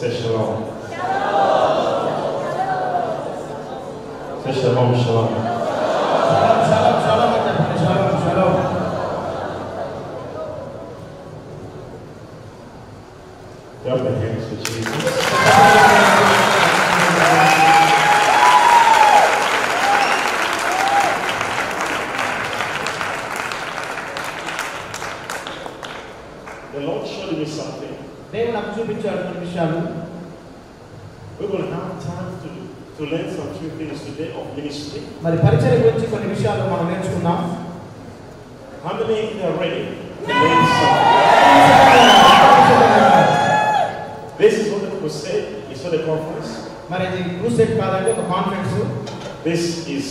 Say shalom. Say shalom, shalom. Shalom, shalom, shalom, shalom. Clap your hands for Jesus. The Lord showed me something. దేవుడు నాకు చూపించాడు కొన్ని విషయాలు. We will have time to learn some few things today of ministry. మరి పరిచర్య గురించి కొన్ని విషయాలు మనం నేర్చుకుందాం. How many are ready to learn something? This is not a crusade, it's not a conference. మరి ఇది క్రూసేడ్ కాదండి, ఒక conference. This is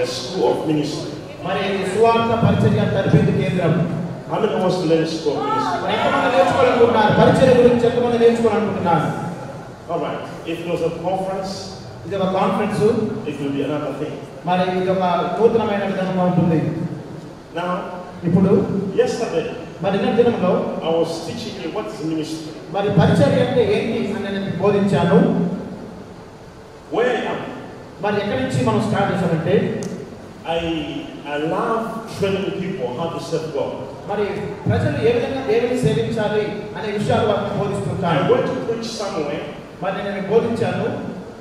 a school of ministry. మరి ఇది సువార్త పరిచర్య తరబేతి కేంద్రం. How many wants to learn school of ministry? మరి ఎంతమంది నేర్చుకోవాలనుకుంటున్నారు? పరిచర్య గురించి ఎంతమంది నేర్చుకోవాలనుకుంటున్నారు? Alright, if it was a conference, ఇది ఒక conference. it will be another thing. మరి ఇది ఒక నూతనమైన విధానంగా ఉంటుంది. Now, ఇప్పుడు yesterday, మరి నిన్న దినంలో I was teaching you what is ministry. మరి పరిచర్య అంటే ఏంటి అని నేను బోధించాను. Where I am, మరి ఎక్కడి నుంచి మనం స్టార్ట్ చేసామంటే I love training people how to serve God. మరి ప్రజలు ఏ విధంగా దేవుని సేవించాలి అనే విషయాలు వారికి బోధిస్తుంటాను. I went to preach somewhere. మరి నేను బోధించాను.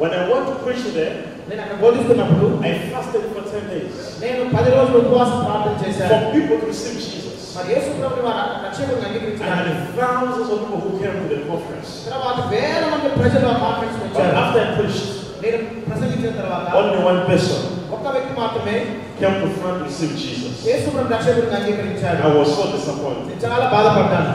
When I went to preach there, నేను అక్కడ బోధిస్తున్నప్పుడు I fasted for 10 days. నేను 10 రోజులు ఉపవాస ప్రార్థన చేశాను. For people to receive Jesus. మరి యేసు ప్రభువుని వారు రక్షకుడిగా And అంగీకరించారు. thousands of people who came to the conference. తర్వాత వేల మంది ప్రజలు ఆ కాన్ఫరెన్స్ But వచ్చారు. after I preached, నేను ప్రసంగించిన తర్వాత only one person ఒక్క వ్యక్తి మాత్రమే came to front to receive Jesus. యేసు ప్రభువుని రక్షకుడిగా అంగీకరించారు. I was so disappointed. నేను చాలా బాధపడ్డాను.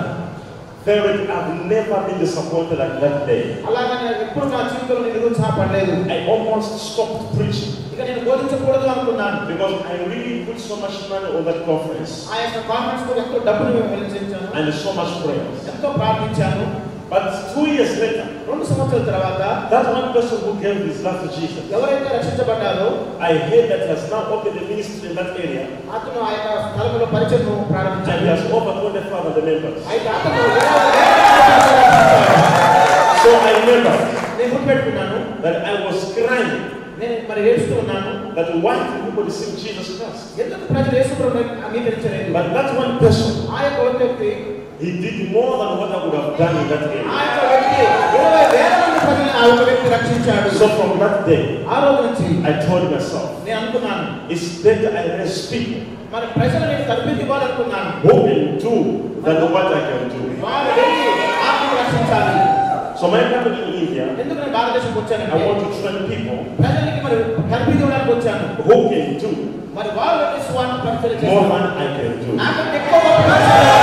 I've never been disappointed like that day. అలాగా నేను ఎప్పుడు నా జీవితంలో నేను నిరుత్సాహపడలేదు. I almost stopped preaching ఇక నేను బోధించకూడదు అనుకున్నాను. because I really put so much money on that conference ఆ యొక్క కాన్ఫరెన్స్ కు ఎంతో డబ్బులు వెచ్చించాను. and so much prayers. ఎంతో ప్రార్థించాను. But 2 years later, 2 సంవత్సరాల తర్వాత that one person who gave his life to Jesus, ఎవరైతే రక్షించబడ్డారో I heard that he has now opened a ministry in that area అతను ఆ యొక్క స్థలంలో పరిచయం and ప్రారంభించాడు. he has over 25 other members. అయితే అతను So I remember నేను గుర్తుపెట్టుకున్నాను. that I was crying నేను మరి ఏడుస్తూ ఉన్నాను. that why do people receive Jesus Christ? ఎందుకు ప్రజలు యేసు ప్రభువుని అంగీకరించలేదు? But that one person, ఆ యొక్క వ్యక్తి he did more than what I would have done in that ఆ area. యొక్క వ్యక్తి 20,000 మంది ప్రజలను ఆ యొక్క వ్యక్తి రక్షించాడు. So from that day, ఆ రోజు నుంచి I told myself, నేను అనుకున్నాను, it's better I raise people మరి ప్రజలు నేను తరబితి ఇవ్వాలనుకున్నాను. who can do than what I can do. వారు వెళ్ళి ఆత్మను రక్షించాలి. So my family in India, ఎందుకు నేను భారతదేశంకి I వచ్చానంటే want to train people ప్రజలకి మరి తరబితి ఇవ్వడానికి వచ్చాను. who can do మరి వారు వెళ్ళి స్వార్థ పరిచయం more చేస్తారు. than I can do. నాకంటే ఎక్కువ పరిచయం.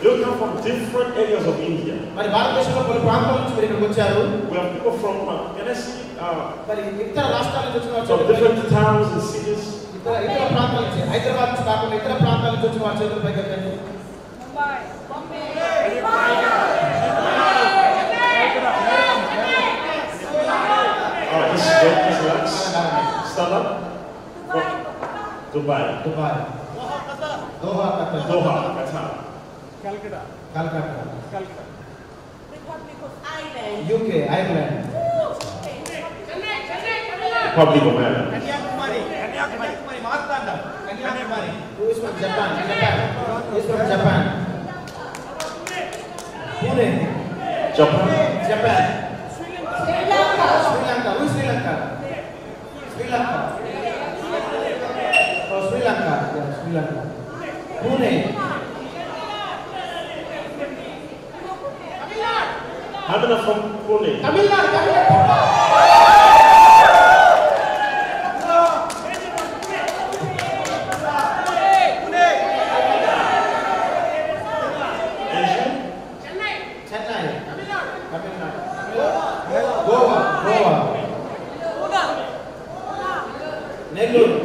You come from different areas of India. మరి భారతదేశంలో కొన్ని ప్రాంతాల నుంచి మీరు ఇక్కడికి వచ్చారు. We have people from, can I see, మరి ఇతర రాష్ట్రాల నుంచి వచ్చిన from వారు different towns and cities. ఇతర ప్రాంతాల నుంచి, హైదరాబాద్ నుంచి కాకుండా ఇతర ప్రాంతాల నుంచి వచ్చిన వారి చేతుల పైకి ఎత్తండి. This is good, this relax. Stand up. Dubai. Dubai, Doha, Qatar, Doha, Qatar. Calcutta. Calcutta, Calcutta. Republic of Ireland. UK, Ireland, Republic of Ireland. Kanyakumari. Kanyakumari. Martanda. Kanyakumari. who is from Japan? Who is from Japan? Pune, Japan. Japan. Sri Lanka. Sri Lanka. Who is Sri Lanka? Sri Lanka. Oh, Sri Lanka. Yeah, Sri Lanka. Pune. How many are from Pune? Tamil Nadu. Asia? Chennai. Tamil Nadu. Goa. Nellore.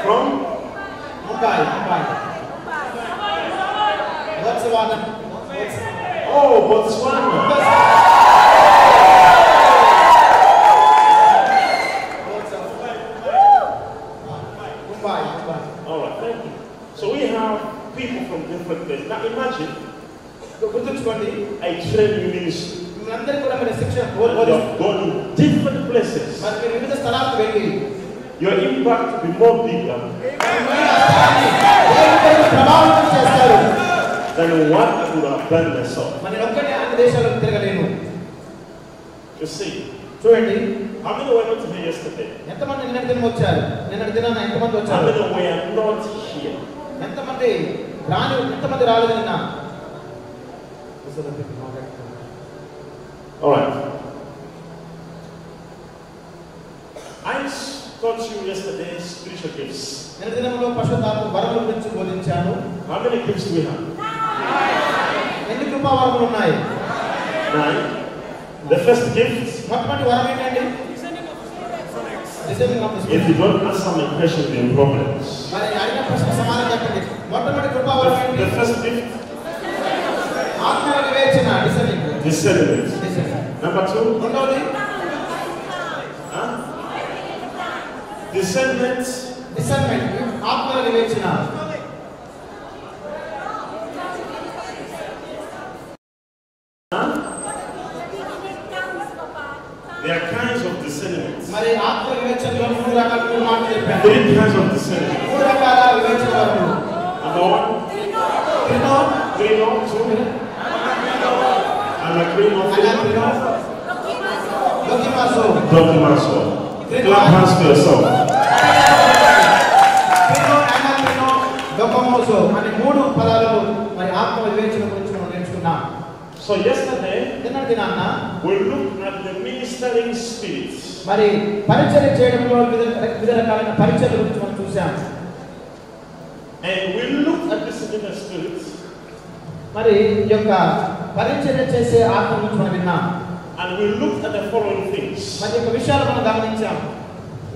From? Mumbai. Botswana. Oh, Botswana. people from different places. Now imagine గుర్తుంచుకోండి, I train you ministry. మీరందరూ కూడా మీరు శిక్షణ And you కోల్పోతారు. have gone to different places. మరి మీరు వివిధ స్థలాలకు వెళ్ళి Your impact will be more bigger దేవుని ప్రభావితం చేస్తారు. than what I would have done myself. మరి ఒక్కడే అన్ని దేశాలకు తిరగలేను. You see, చూడండి, how many were not here yesterday? ఎంతమంది నిన్నటి దినం వచ్చారు? నిన్నటి దినాన ఎంతమంది How వచ్చారు? many were not here? ఎంతమంది ఎంతమంది రాలేదు నిన్న? All right. I taught you yesterday spiritual gifts. నిన్న దినంలో పరిశుద్ధాత్మ వరముల గురించి బోధించాను. How many gifts do we have? ఎన్ని కృపా వరములు ఉన్నాయి? 9. The first gift, మొట్టమొదటి వరం ఏంటండి? Discerning of the if Spirit. you don't answer my question, there are problems. మరి అడిగిన ప్రశ్న సమాధానం చెప్పండి. మొట్టమొదటి కృపా వరం ఏంటి? The first gift, ఆత్మ వివేచన, discerning. discernment. Discerning. Number 2, రెండవది huh? Discernment, discernment, ఆత్మ వివేచన. huh? There are kinds of discernment. మరి ఆత్మ వివేచనలో మూడు మాటలు చెప్పాను. 3 kinds of discernment. మూడు రకాల వివేచన వరములు. Number 1, క్రినో, 3 no, 2, and a 3 no, 4. దొకిమాసో. Dokimaso. Clap hands for yourself. క్రినో, అనాక్రినో, దొకమోసో అనే మూడు పదాలు మరి ఆత్మ వివేచన గురించి మనం నేర్చుకున్నాం. So yesterday, నిన్నటి దినాన we looked at the ministering spirits. మరి పరిచర్య చేయడంలో వివిధ రకాలైన పరిచర్య గురించి మనం చూసాం. And we looked at the ministering spirits. మరి ఈ యొక్క పరిచర్య చేసే ఆత్మ గురించి మనం విన్నాం. And we looked at the following things. మరి ఈ యొక్క విషయాలు మనం గమనించాం.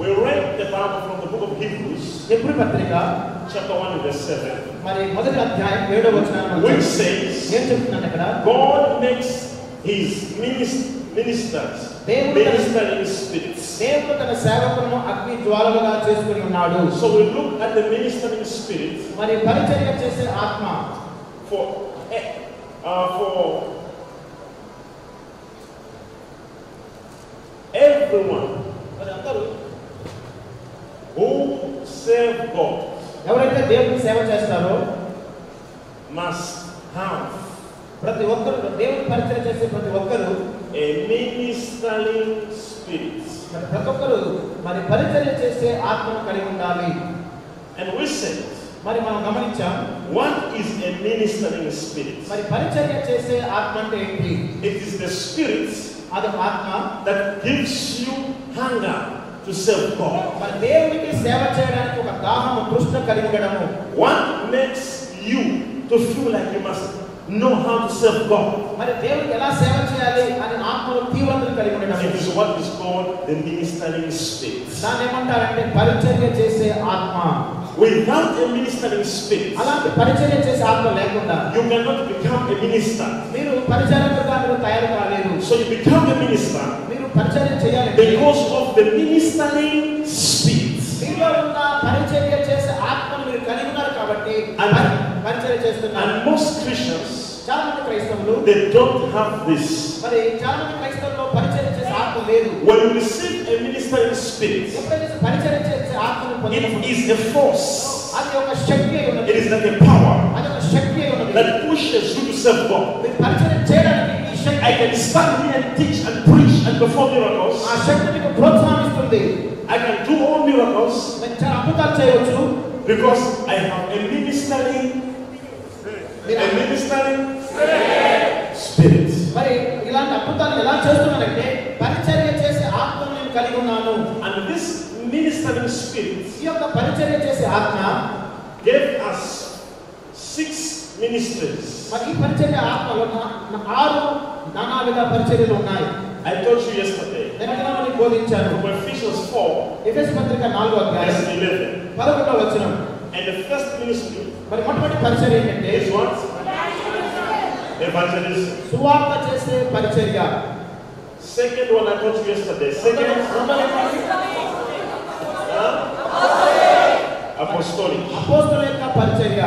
We read the Bible from the book of Hebrews, Hebrew పత్రిక chapter 1 and verse 7, మరి మొదటి అధ్యాయం 7వ వచనం which says, ఏం చెప్తున్నాను ఇక్కడ? God makes his ministers ministering spirits. దేవుడు తన సేవకులను అగ్ని జ్వాలలుగా చేసుకుని ఉన్నాడు. So we look at the ministering spirits మరి పరిచర్య చేసే ఆత్మ for everyone మరి అందరూ who serve God ఎవరైతే దేవునికి సేవ చేస్తారో must have ప్రతి ఒక్కరు దేవుని పరిచర్య చేసే ప్రతి ఒక్కరు a ministering spirit. మరి ప్రతి ఒక్కరు మరి పరిచర్య చేసే ఆత్మను కలిగి ఉండాలి. And we said, మరి మనం గమనించాం, what is a ministering spirit? మరి పరిచర్య చేసే ఆత్మ అంటే ఏంటి? It is the spirit అది ఆత్మ that gives you hunger to serve God. మరి దేవునికి సేవ చేయడానికి ఒక దాహము తృష్ణ కలిగి ఉండడము. What makes you to feel like you must know how to serve God? మరి దేవునికి ఎలా సేవ చేయాలి అని ఆత్మలో తీవ్రతను కలిగి ఉండడం. It is what is called the ministering spirit. దాన్ని ఏమంటారంటే పరిచర్య చేసే ఆత్మ. Without a ministering spirit, అలాంటి పరిచర్య చేసే ఆత్మ లేకుండా you cannot become a minister. మీరు పరిచర్యకుగా మీరు తయారు కాలేరు. So you become a minister మీరు పరిచర్య చేయాలి because of the ministering spirit. మీలో ఉన్న పరిచర్య చేసే ఆత్మను మీరు కలిగి ఉన్నారు కాబట్టి పరిచర్య చేస్తున్నారు. And most Christians, చాలా మంది క్రైస్తవులు they don't have this. మరి చాలా మంది క్రైస్తవుల్లో పరిచర్య చేసే ఆత్మ లేదు. When you receive a ministering spirit, ఎప్పుడైతే పరిచర్య చేసే ఆత్మను it పొందినప్పుడు is a force. అది ఒక శక్తి అయి ఉన్నది. It is like a power అది ఒక శక్తి అయి ఉన్నది. that pushes you to serve God. మీరు పరిచర్య చేయడానికి ఈ శక్తి I can stand here and teach and preach and perform miracles. ఆ శక్తి మీకు ప్రోత్సాహిస్తుంది. I can do all miracles నేను చాలా అద్భుతాలు చేయవచ్చు because I have a ministering spirit. మరి ఇలాంటి అద్భుతాలు ఎలా చేస్తున్నానంటే పరిచర్య చేసే ఆత్మను నేను కలిగి ఉన్నాను. And this ministering spirit ఈ యొక్క పరిచర్య చేసే ఆత్మ gave us 6 ministries. మరి ఈ పరిచర్య ఆత్మలో 6 నానావిధ పరిచర్యలు ఉన్నాయి. I told you yesterday నేను బోధించాను. from Ephesians 4 ఎఫెసీ పత్రిక 4వ అధ్యాయం verse 11. 11వ వచనం. And the first ministry మరి మొట్టమొదటి పరిచర్య ఏంటంటే is what? Evangelism. సువార్త చేసే పరిచర్య. Second one I told you yesterday. Second, apostolic. అపోస్తలుల యొక్క పరిచర్య.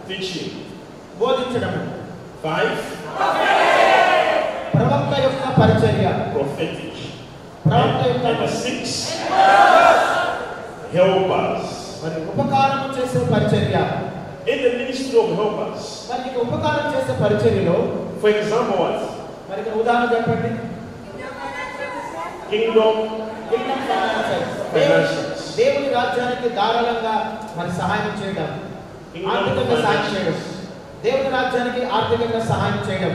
teaching. బోధించడము. 5, ప్రవక్త యొక్క పరిచర్య. prophetic. ప్రవక్త యొక్క Number 6, helpers. మరి ఉపకారం చేసే పరిచర్య. In the ministry of helpers, మరి ఇక ఉపకారం చేసే పరిచర్యలో for example, what? మరి ఇక ఉదాహరణ చెప్పండి. Kingdom Kingdom finances. Financials. దేవుని రాజ్యానికి ధారాళంగా మరి సహాయం చేయడం, ఆర్థికంగా సహాయం చేయడం, దేవుని రాజ్యానికి ఆర్థికంగా సహాయం చేయడం.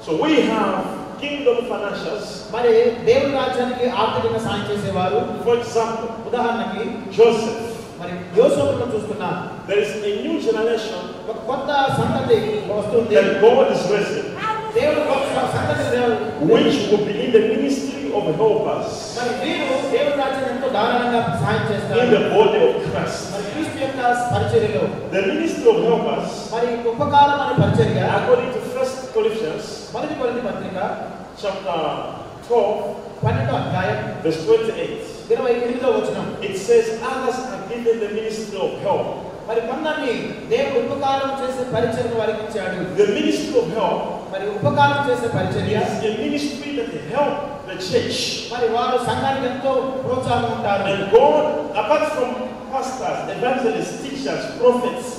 So we have kingdom financials. మరి దేవుని రాజ్యానికి ఆర్థికంగా సహాయం చేసేవారు. For example, ఉదాహరణకి Joseph. మరి యోసేపును చూస్తున్నాం. There is a new generation ఒక కొత్త సంతతి వస్తుంది. that God is raising, దేవుడు కొత్త సంతతి which will be in the ministry of helpers మరి వీరు దేవుని రాజ్యానికి ఎంతో ధారాళంగా సహాయం in చేస్తారు. the body of Christ. మరి క్రీస్తు యొక్క పరిచర్యలో The ministry of helpers, మరి ఉపకారం అనే పరిచర్య according to 1 Corinthians మొదటి కొరింథీ పత్రిక chapter 12, 12వ అధ్యాయం verse 28, 28వ వచనం. it says, others are given the ministry of help. మరి కొందరిని దేవుడు ఉపకారం చేసే పరిచర్య వారికి ఇచ్చాడు. The ministry of help మరి ఉపకారం చేసే పరిచర్య is a ministry that help the church. మరి వారు సంఘానికి ఎంతో ప్రోత్సాహం ఉంటారు. And God, apart from pastors, evangelists, teachers, prophets,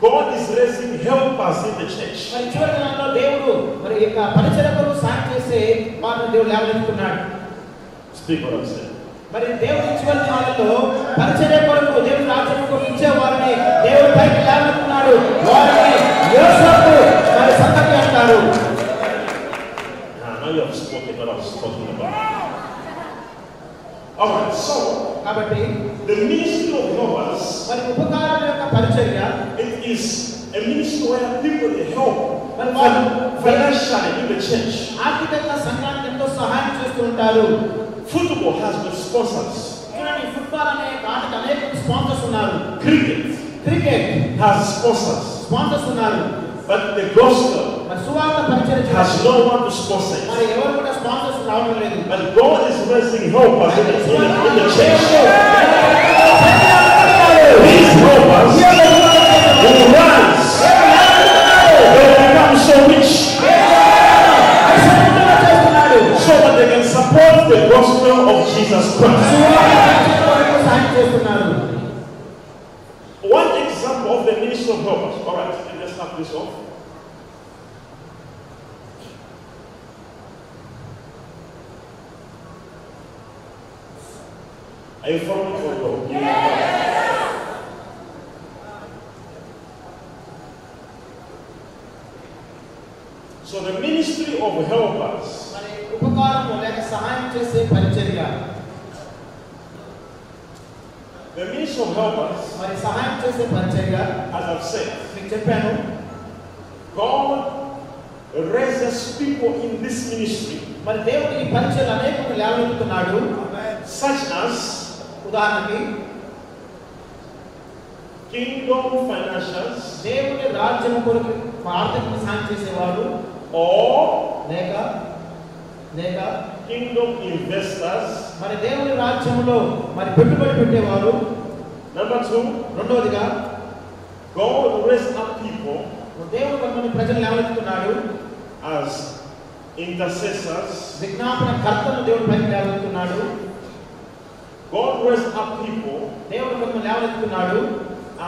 God is raising helpers in the church. మరి చివరి దినాల్లో దేవుడు మరి యొక్క పరిచర్యకు సహాయం చేసే వారిని దేవుడు లేవనెత్తుతున్నాడు. Speak what I'm saying. మరి దేవుడి చివరి దినాలలో పరిచర్య కొరకు దేవుడి రాజ్యం కొరకు ఇచ్చే వారిని దేవుడు పైకి లేవనెత్తున్నాడు. వారిని యోసేపు మరి సంతతి అంటారు. Now you have spoken what I was talking about. Alright, so కాబట్టి the ministry of helpers, మరి ఉపకారం యొక్క పరిచర్య it is a ministry where people they help మరి వారు financially in the church. ఆర్థికంగా సంఘానికి ఎంతో సహాయం చేస్తూ ఉంటారు. Football has got sponsors. చూడండి, ఫుట్బాల్ అనే ఆటకు అనేక స్పాన్సర్స్ ఉన్నారు. Cricket cricket has sponsors. Sponsors ఉన్నారు. But the gospel మరి సువార్త పరిచర్య has చేయాలి. no one to sponsor it. మరి ఎవరు కూడా స్పాన్సర్స్ రావడం లేదు. But God is raising helpers in the church. These helpers will rise. They will become so rich so that they can support the gospel of Jesus Christ. సహాయం చేస్తున్నారు. One example of the ministry of helpers. All right, let's start this off. Are you following or no? So the ministry of helpers మరి ఉపకారము లేక సహాయం చేసే పరిచర్య. The ministry of helpers, మరి సహాయం చేసే పరిచర్య as I've said, మీకు చెప్పాను. God raises people in this ministry, మరి దేవుడు ఈ పరిచర్యలు అనేకమంది లేవనెత్తుతున్నాడు. such as ఉదాహరణకి kingdom financials దేవుని రాజ్యం కొరకు ఆర్థిక సహాయం చేసేవాడు, or లేక kingdom investors. మరి దేవుని రాజ్యంలో మరి పెట్టుబడి పెట్టేవారు. Number 2, రెండవదిగా God raised up people దేవుడు కొంతమంది ప్రజలు లేవనెత్తుతున్నాడు. as intercessors. విజ్ఞాపన కర్తను దేవుడు పైకి లేవనెత్తుతున్నాడు. God raised up people దేవుడు కొంతమంది లేవనెత్తుతున్నాడు.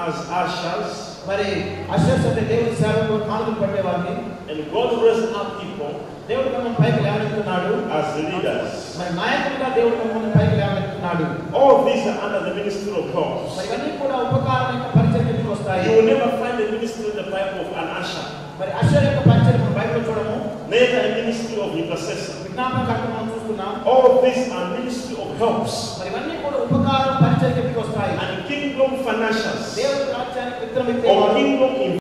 as ushers. మరి అషర్స్ అంటే దేవుని సేవకు కానుకలు పట్టేవారిని. And God raised up people దేవుడు కొంతమంది పైకి లేవనెత్తున్నాడు. as leaders. మరి నాయకులుగా దేవుడు కొంతమంది పైకి లేవనెత్తున్నాడు. All these are under the ministry of helpers. మరి ఇవన్నీ కూడా ఉపకారం యొక్క పరిచర్య కిందకి వస్తాయి. You will never find a ministry in the Bible of an usher, మరి అషర్ యొక్క పరిచర్య మనం బైబిల్లో చూడము. neither a ministry of intercessor. విజ్ఞాపన కర్త మనం చూస్తున్నాం. All these are ministry of helps మరి ఇవన్నీ కూడా ఉపకారం పరిచర్య కిందకి వస్తాయి. and kingdom financials దేవుని రాజ్యానికి విత్తనం or ఇచ్చేవారు. kingdom